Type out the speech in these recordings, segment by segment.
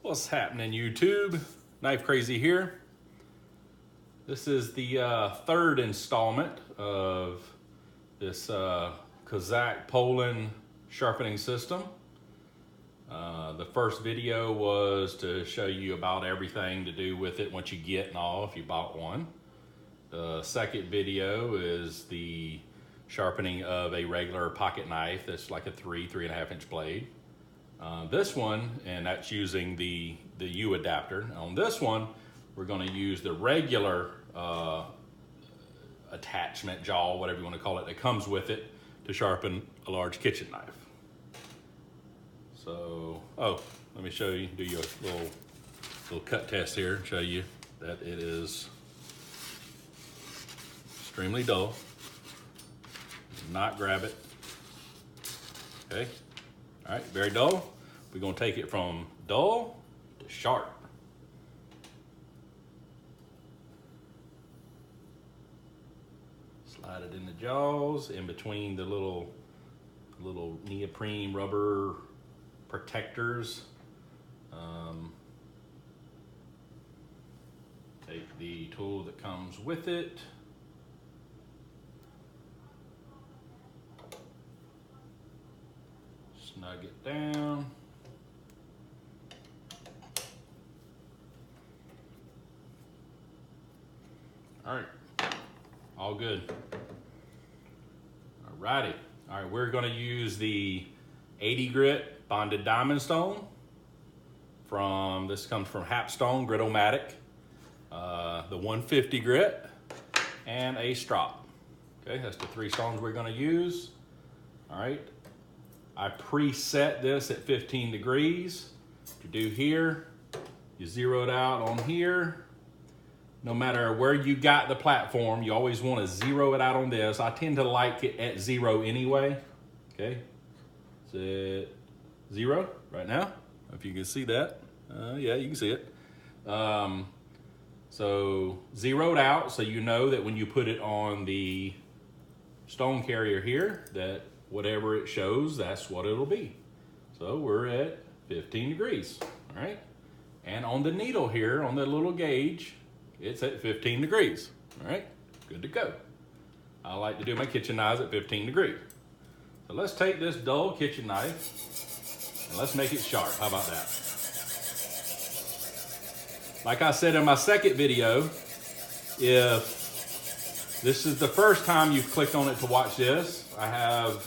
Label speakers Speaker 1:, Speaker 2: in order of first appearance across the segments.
Speaker 1: What's happening, YouTube? Knife Crazy here. This is the third installment of this Kazak Poland sharpening system. The first video was to show you about everything to do with it once you get and all, if you bought one. The second video is the sharpening of a regular pocket knife that's like a 3.5 inch blade. This one, and that's using the U adapter. On this one, we're going to use the regular attachment jaw, whatever you want to call it, that comes with it to sharpen a large kitchen knife. So, let me show you, do you a little cut test here, show you that it is extremely dull. Do not grab it. Okay. All right, very dull. We're gonna take it from dull to sharp. Slide it in the jaws, in between the little neoprene rubber protectors. Take the tool that comes with it. Snug it down. All right, all good. All righty. All right, we're gonna use the 80 grit bonded diamond stone this comes from Hapstone Grit-O-Matic, the 150 grit, and a strop. Okay, that's the three stones we're gonna use. All right. I preset this at 15 degrees. To do here, you zero it out on here. No matter where you got the platform, you always want to zero it out on this. I tend to like it at 0 anyway. Okay, it's at 0 right now. If you can see that. Yeah, you can see it. So zeroed out, so you know that when you put it on the stone carrier here, that whatever it shows, that's what it'll be. So we're at 15 degrees, all right? And on the needle here, on the little gauge, it's at 15 degrees, all right? Good to go. I like to do my kitchen knives at 15 degrees. So let's take this dull kitchen knife and let's make it sharp. How about that? Like I said in my second video, if this is the first time you've clicked on it to watch this, I have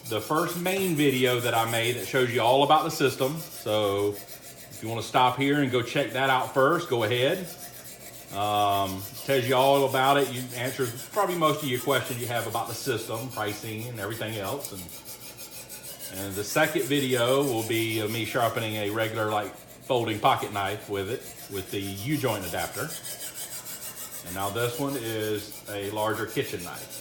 Speaker 1: the first main video that I made that shows you all about the system. So if you want to stop here and go check that out first, go ahead. Tells you all about it. You answers probably most of your questions you have about the system, pricing, and everything else. And the second video will be me sharpening a regular like folding pocket knife with it, with the U-joint adapter. And now this one is a larger kitchen knife.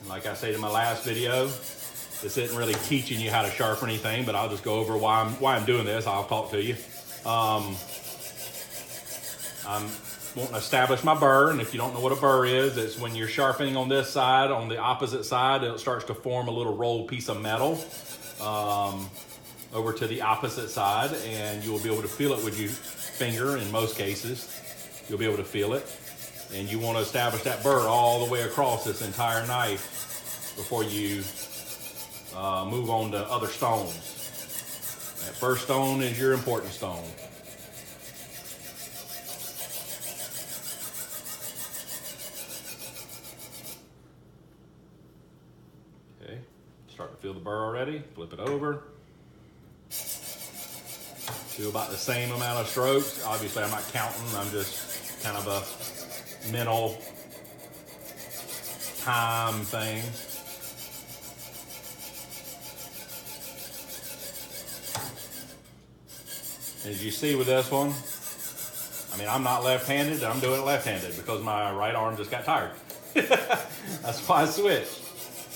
Speaker 1: Like I said in my last video, this isn't really teaching you how to sharpen anything, but I'll just go over why I'm doing this. I'll talk to you. I'm wanting to establish my burr, and if you don't know what a burr is, it's when you're sharpening on this side, on the opposite side, it starts to form a little rolled piece of metal over to the opposite side, and you will be able to feel it with your finger in most cases. You'll be able to feel it. And you want to establish that burr all the way across this entire knife before you move on to other stones. That first stone is your important stone. Okay, start to feel the burr already. Flip it over. Do about the same amount of strokes. Obviously, I'm not counting. I'm just kind of a mental time thing. As you see with this one, I mean, I'm not left-handed, I'm doing it left-handed because my right arm just got tired. That's why I switched.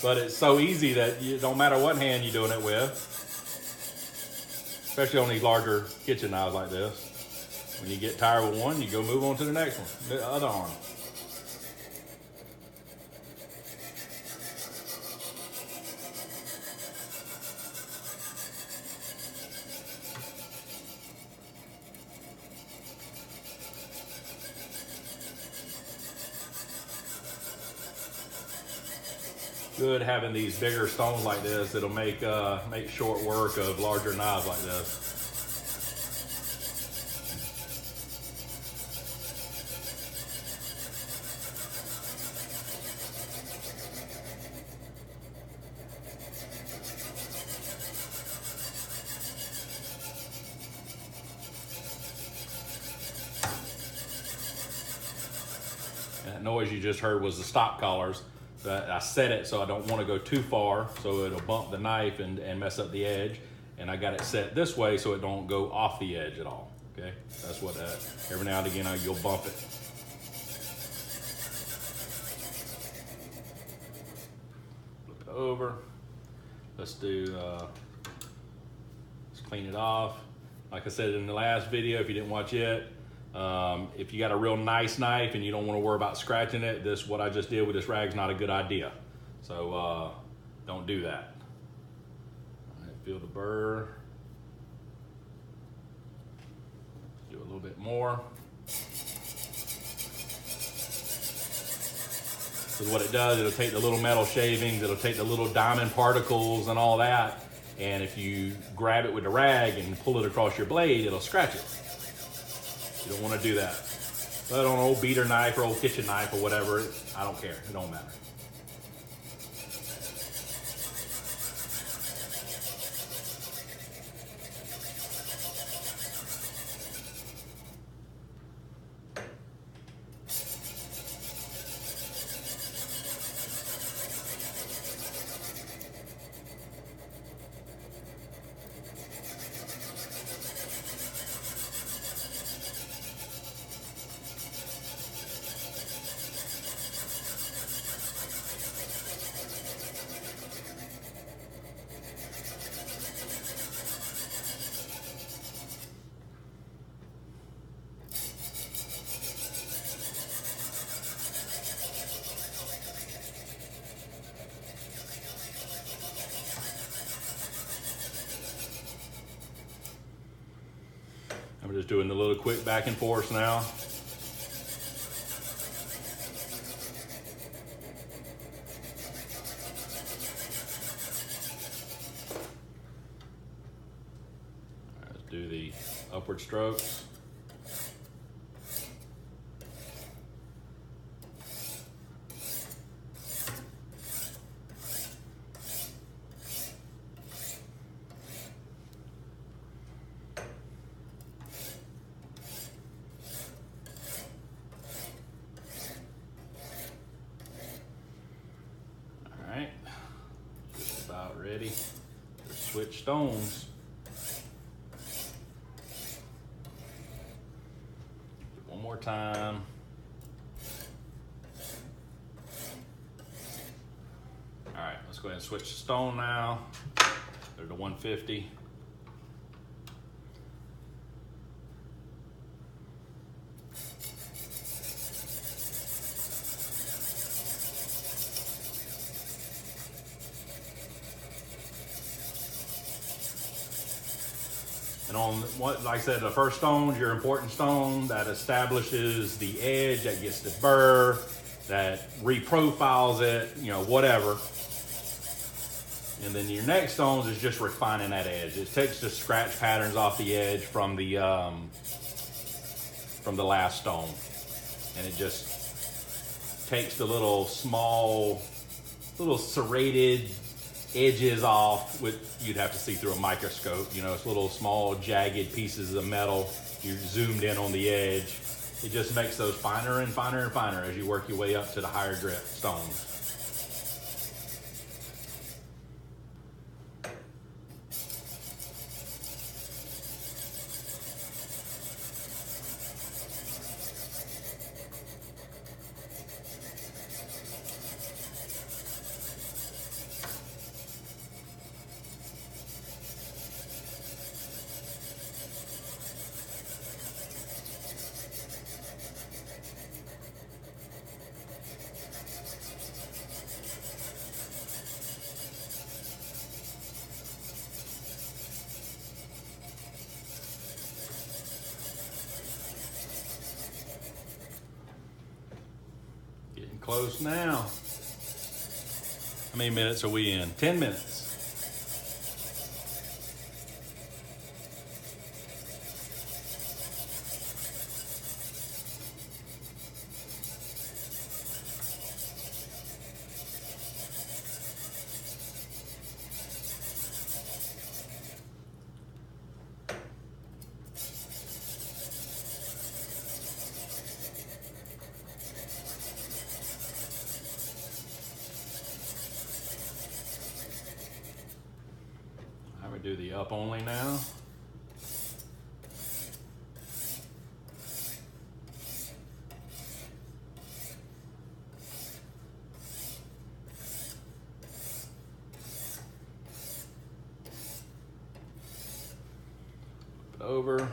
Speaker 1: But it's so easy that you don't matter what hand you're doing it with, especially on these larger kitchen knives like this. When you get tired with one, you go move on to the next one, the other arm. Good having these bigger stones like this. It'll make short work of larger knives like this. And that noise you just heard was the stop collars. I set it so I don't want to go too far, so it'll bump the knife and mess up the edge. And I got it set this way so it don't go off the edge at all. Okay, that's what every now and again you'll bump it. Flip it over. Let's clean it off. Like I said in the last video, if you didn't watch it, if you got a real nice knife and you don't want to worry about scratching it, what I just did with this rag is not a good idea. So don't do that. All right, feel the burr. Do a little bit more. So what it does, it'll take the little metal shavings, it'll take the little diamond particles and all that, and if you grab it with the rag and pull it across your blade, it'll scratch it. You don't want to do that. But on an old beater knife or old kitchen knife or whatever, I don't care. It don't matter. I'm just doing a little quick back and forth now. Let's do the upward strokes. Just about ready to switch stones. One more time. All right, let's go ahead and switch the stone now. Go to 150. And on what, like I said, the first stone's your important stone that establishes the edge, that gets the burr, that reprofiles it, you know, whatever. And then your next stones is just refining that edge. It takes the scratch patterns off the edge from the last stone, and it just takes the little small, little serrated edges off. You'd have to see through a microscope. You know, it's little small jagged pieces of metal. You zoomed in on the edge. It just makes those finer and finer and finer as you work your way up to the higher grit stones. close now. How many minutes are we in? 10 minutes. Do the up only now. Flip it over.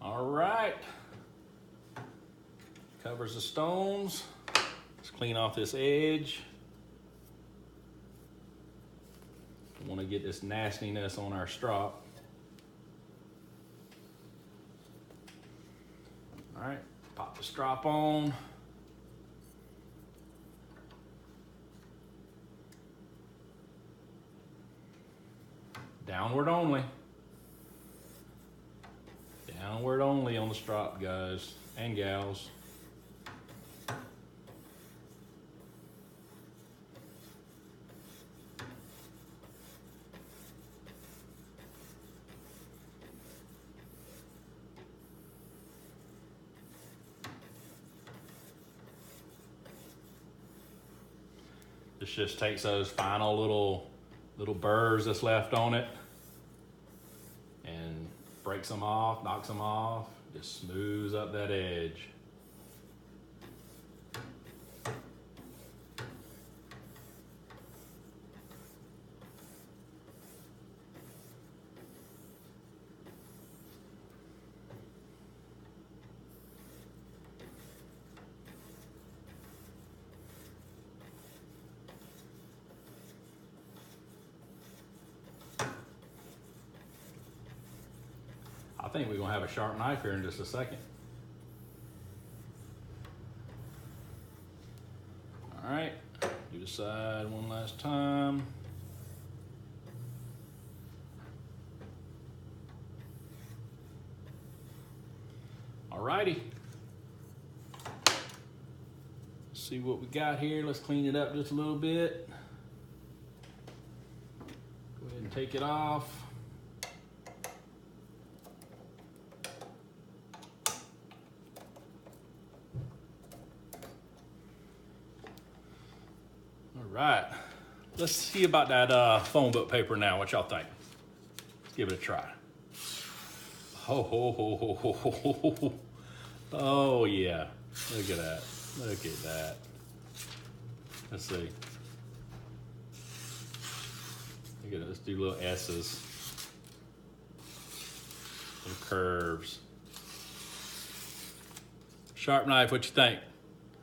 Speaker 1: All right, covers the stones. Let's clean off this edge. We want to get this nastiness on our strop. All right, pop the strop on. Downward only. Downward only on the strop, guys and gals. This just takes those final little burrs that's left on it and breaks them off, knocks them off, just smooths up that edge. I think we're gonna have a sharp knife here in just a second. All right, do the side one last time. All righty. See what we got here. Let's clean it up just a little bit. Go ahead and take it off. Right, let's see about that phone book paper now. What y'all think? Let's give it a try. Oh yeah, look at that, look at that. Let's see. Look at it, let's do little S's. Some curves. Sharp knife, what you think?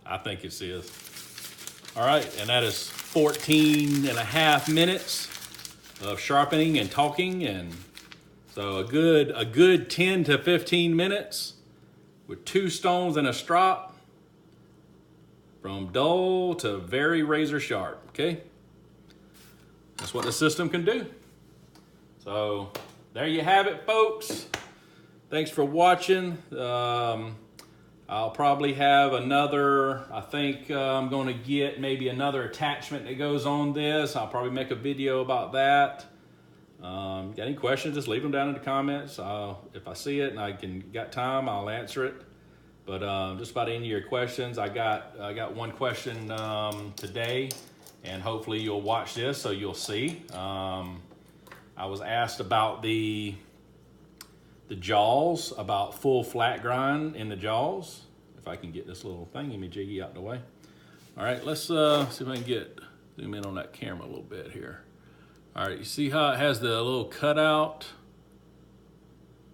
Speaker 1: I think it is. All right, and that is 14.5 minutes of sharpening and talking, and so a good 10 to 15 minutes with 2 stones and a strop, from dull to very razor sharp. Okay, that's what the system can do. So there you have it, folks. Thanks for watching. I'll probably have another, I think I'm going to get maybe another attachment that goes on this. I'll probably make a video about that. Got any questions, just leave them down in the comments. If I see it and I got time, I'll answer it. But just about any of your questions, I got one question today, and hopefully you'll watch this so you'll see. I was asked about the jaws, about full flat grind in the jaws. If I can get this little thingy-majiggy out the way. All right, let's see if I can zoom in on that camera a little bit here. All right, you see how it has the little cutout?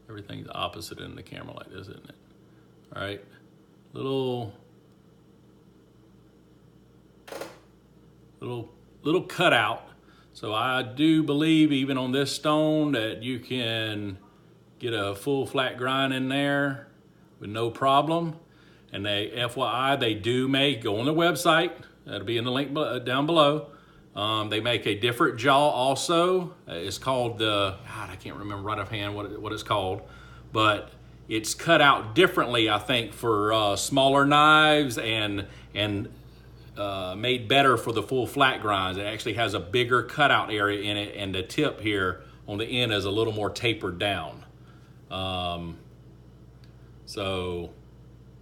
Speaker 1: Everything's opposite in the camera like this, isn't it? All right, little cutout. So I do believe even on this stone that you can get a full flat grind in there with no problem. And they, FYI, they do go on their website. That'll be in the link down below. They make a different jaw also. It's called God, I can't remember right offhand what it's called, but it's cut out differently, I think, for smaller knives and made better for the full flat grinds. It actually has a bigger cutout area in it, and the tip here on the end is a little more tapered down. So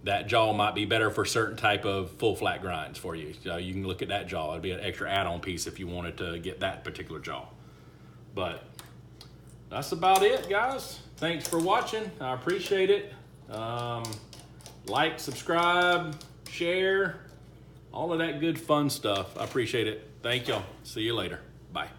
Speaker 1: that jaw might be better for certain type of full flat grinds for you. So you can look at that jaw. It'd be an extra add-on piece if you wanted to get that particular jaw. But that's about it, guys. Thanks for watching. I appreciate it. Like, subscribe, share, all of that good fun stuff. I appreciate it. Thank y'all. See you later. Bye.